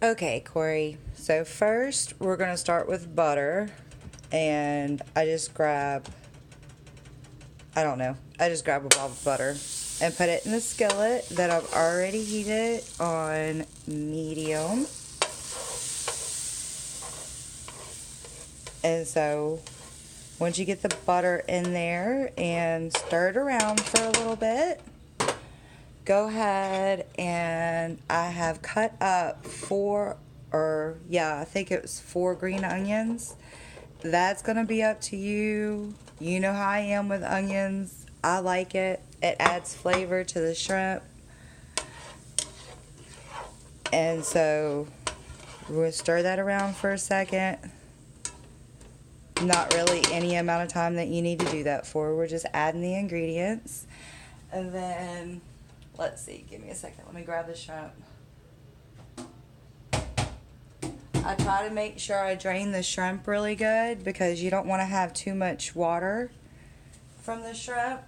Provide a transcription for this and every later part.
Okay, Corey. So first, we're gonna start with butter, and I don't know, I just grab a blob of butter and put it in the skillet that I've already heated on medium. And so once you get the butter in there and stir it around for a little bit, go ahead and I have cut up I think it was 4 green onions. That's going to be up to you. You know how I am with onions. I like it. It adds flavor to the shrimp. And so we'll stir that around for a second. Not really any amount of time that you need to do that for. We're just adding the ingredients. And then, let's see, give me a second. Let me grab the shrimp. I try to make sure I drain the shrimp really good because you don't want to have too much water from the shrimp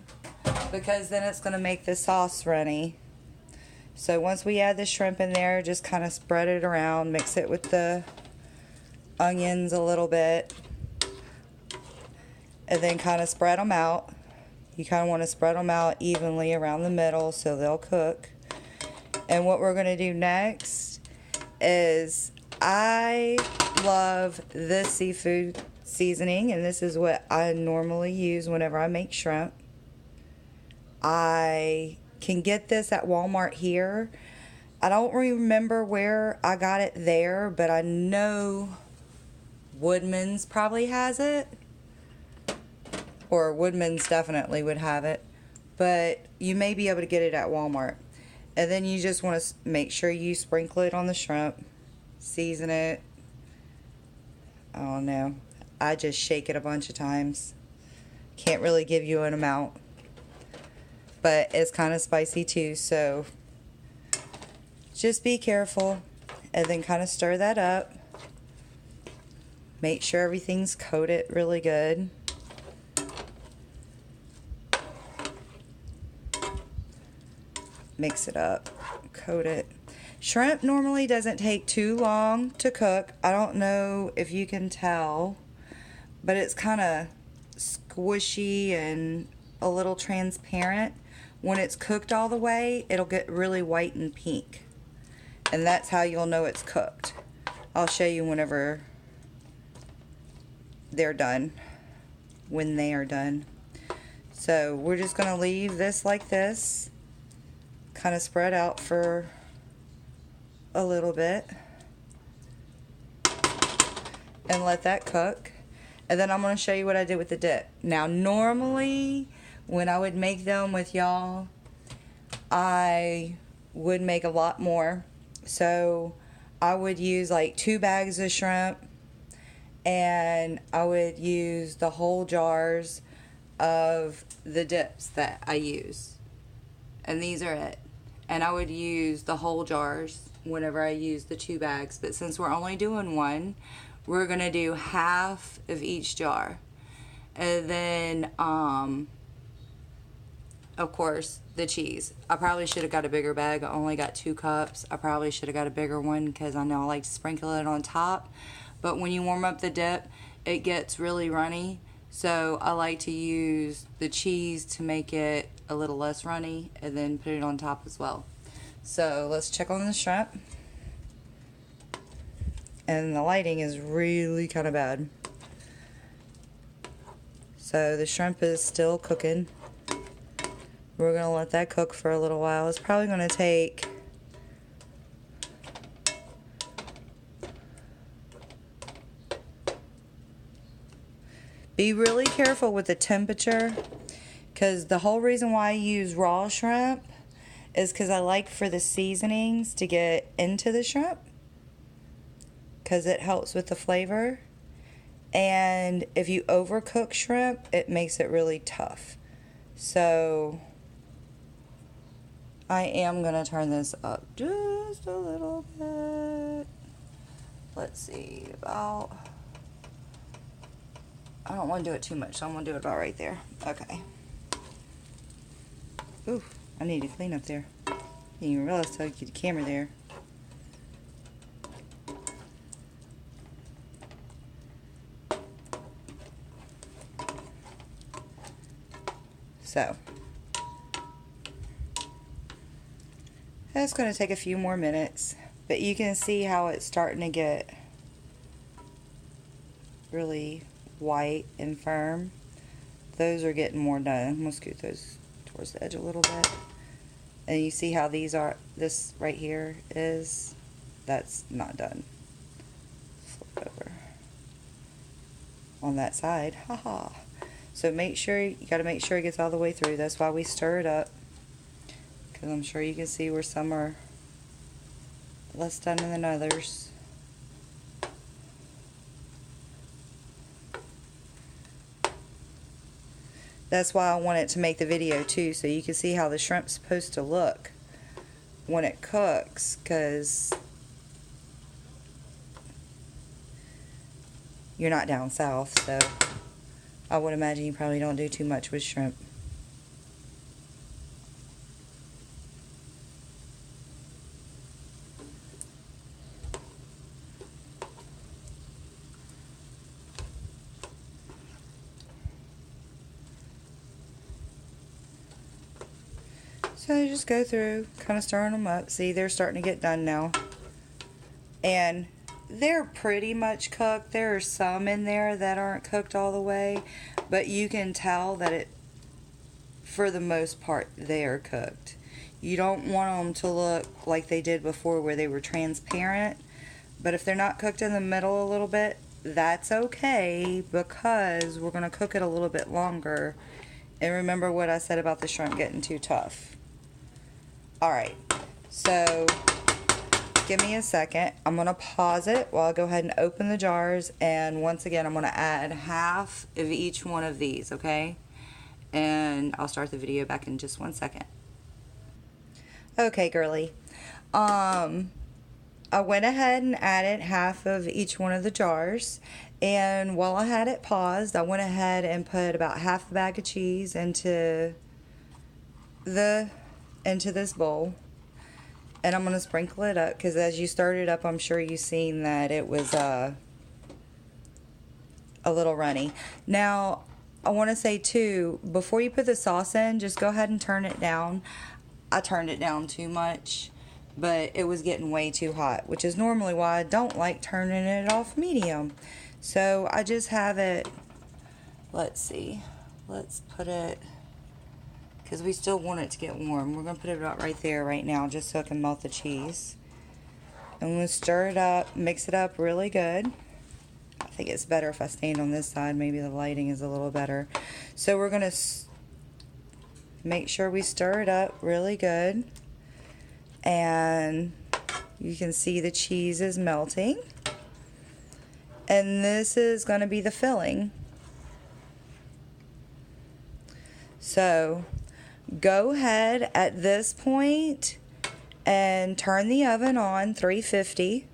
because then it's going to make the sauce runny. So once we add the shrimp in there, just kind of spread it around, mix it with the onions a little bit, and then kind of spread them out. You kind of want to spread them out evenly around the middle so they'll cook. And what we're going to do next is I love this seafood seasoning, and this is what I normally use whenever I make shrimp. I can get this at Walmart here. I don't remember where I got it there, but I know Woodman's probably has it. Or Woodman's definitely would have it. But you may be able to get it at Walmart. And then you just want to make sure you sprinkle it on the shrimp. Season it. I don't know. I just shake it a bunch of times. Can't really give you an amount. But it's kind of spicy too, so just be careful. And then kind of stir that up. Make sure everything's coated really good. Mix it up. Coat it. Shrimp normally doesn't take too long to cook. I don't know if you can tell, but it's kind of squishy and a little transparent. When it's cooked all the way, it'll get really white and pink. And that's how you'll know it's cooked. I'll show you whenever they're done. When they are done. So we're just going to leave this like this. Kind of spread out for a little bit and let that cook. And then I'm going to show you what I did with the dip. Now normally when I would make them with y'all, I would make a lot more. So I would use like 2 bags of shrimp, and I would use the whole jars of the dips that I use. And these are it. And I would use the whole jars whenever I use the 2 bags. But since we're only doing one, we're going to do half of each jar. And then, of course, the cheese. I probably should have got a bigger bag. I only got 2 cups. I probably should have got a bigger one because I know I like to sprinkle it on top. But when you warm up the dip, it gets really runny. So I like to use the cheese to make it a little less runny and then put it on top as well. So let's check on the shrimp. And the lighting is really kind of bad. So the shrimp is still cooking. We're going to let that cook for a little while. It's probably going to take be really careful with the temperature, because the whole reason why I use raw shrimp is because I like for the seasonings to get into the shrimp, because it helps with the flavor. And if you overcook shrimp, it makes it really tough. So I am going to turn this up just a little bit. Let's see, about, I don't want to do it too much, so I'm going to do it about right there. Okay. Ooh, I need to clean up there. Didn't even realize I could get the camera there. So that's going to take a few more minutes, but you can see how it's starting to get really white and firm. Those are getting more done. I'm going to scoot those towards the edge a little bit. And you see how these are, this right here is, that's not done. Flip over on that side. Haha. So make sure, you got to make sure it gets all the way through. That's why we stir it up. Because I'm sure you can see where some are less done than others. That's why I wanted to make the video too, so you can see how the shrimp's supposed to look when it cooks, because you're not down south, so I would imagine you probably don't do too much with shrimp. So just go through, kind of stirring them up. See, they're starting to get done now. And they're pretty much cooked. There are some in there that aren't cooked all the way, but you can tell that it, for the most part, they are cooked. You don't want them to look like they did before where they were transparent, but if they're not cooked in the middle a little bit, that's okay, because we're going to cook it a little bit longer. And remember what I said about the shrimp getting too tough. Alright, so give me a second. I'm going to pause it while I go ahead and open the jars, and once again I'm going to add half of each one of these, okay? And I'll start the video back in just 1 second. Okay, girly. I went ahead and added half of each one of the jars, and while I had it paused, I went ahead and put about half the bag of cheese into this bowl, and I'm going to sprinkle it up, because as you stirred it up, I'm sure you've seen that it was a little runny. Now I want to say too, before you put the sauce in, just go ahead and turn it down. I turned it down too much, but it was getting way too hot, which is normally why I don't like turning it off medium. So I just have it, let's see, let's put it, because we still want it to get warm. We're going to put it about right there right now, just so it can melt the cheese. I'm going to stir it up, mix it up really good. I think it's better if I stand on this side. Maybe the lighting is a little better. So we're going to make sure we stir it up really good. And you can see the cheese is melting. And this is going to be the filling. So go ahead at this point and turn the oven on 350.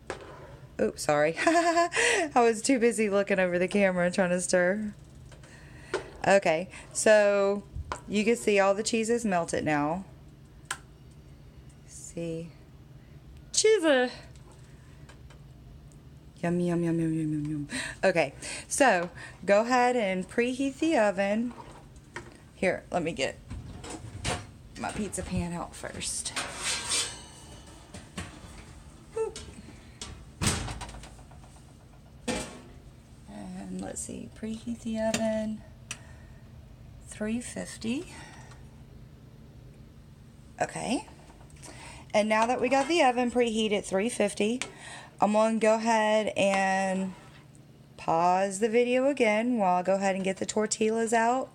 Oops, sorry. I was too busy looking over the camera trying to stir. Okay, so you can see all the cheese is melted now. See, cheese. Yum, yum, yum, yum, yum, yum, yum. Okay, so go ahead and preheat the oven. Here, let me get my pizza pan out first. And let's see, preheat the oven 350. Okay. And now that we got the oven preheated 350, I'm going to go ahead and pause the video again while I go ahead and get the tortillas out.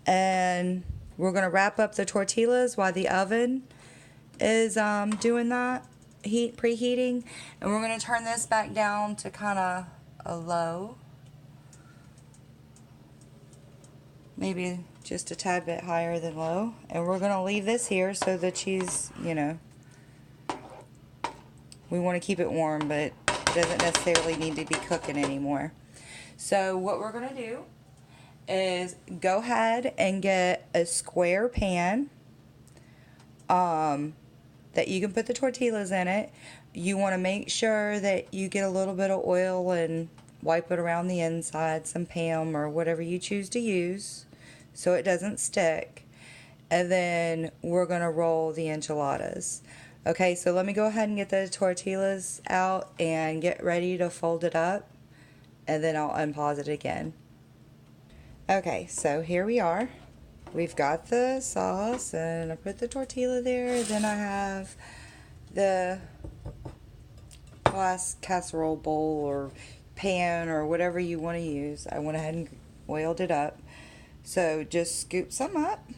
And we're going to wrap up the tortillas while the oven is doing that, preheating. And we're going to turn this back down to kind of a low. Maybe just a tad bit higher than low. And we're going to leave this here so the cheese, you know, we want to keep it warm, but it doesn't necessarily need to be cooking anymore. So what we're going to do is go ahead and get a square pan that you can put the tortillas in it. You want to make sure that you get a little bit of oil and wipe it around the inside, some Pam or whatever you choose to use. so it doesn't stick. And then we're going to roll the enchiladas. Okay, so let me go ahead and get the tortillas out and get ready to fold it up. And then I'll unpause it again. Okay, so here we are. We've got the sauce, and I put the tortilla there. Then I have the glass casserole bowl or pan or whatever you want to use. I went ahead and oiled it up. So just scoop some up.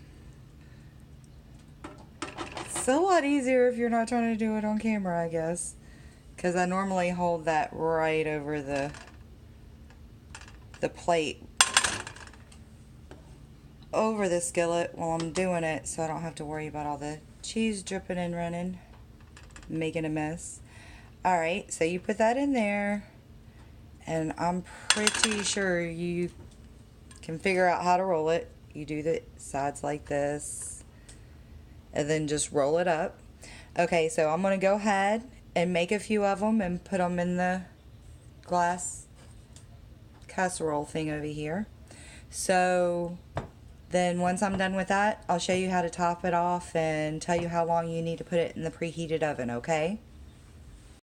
It's a lot easier if you're not trying to do it on camera, I guess, because I normally hold that right over the plate over the skillet while I'm doing it, so I don't have to worry about all the cheese dripping and running, making a mess. Alright, so you put that in there, and I'm pretty sure you can figure out how to roll it. You do the sides like this, and then just roll it up. Okay, so I'm going to go ahead and make a few of them and put them in the glass casserole thing over here. So then once I'm done with that, I'll show you how to top it off and tell you how long you need to put it in the preheated oven, okay?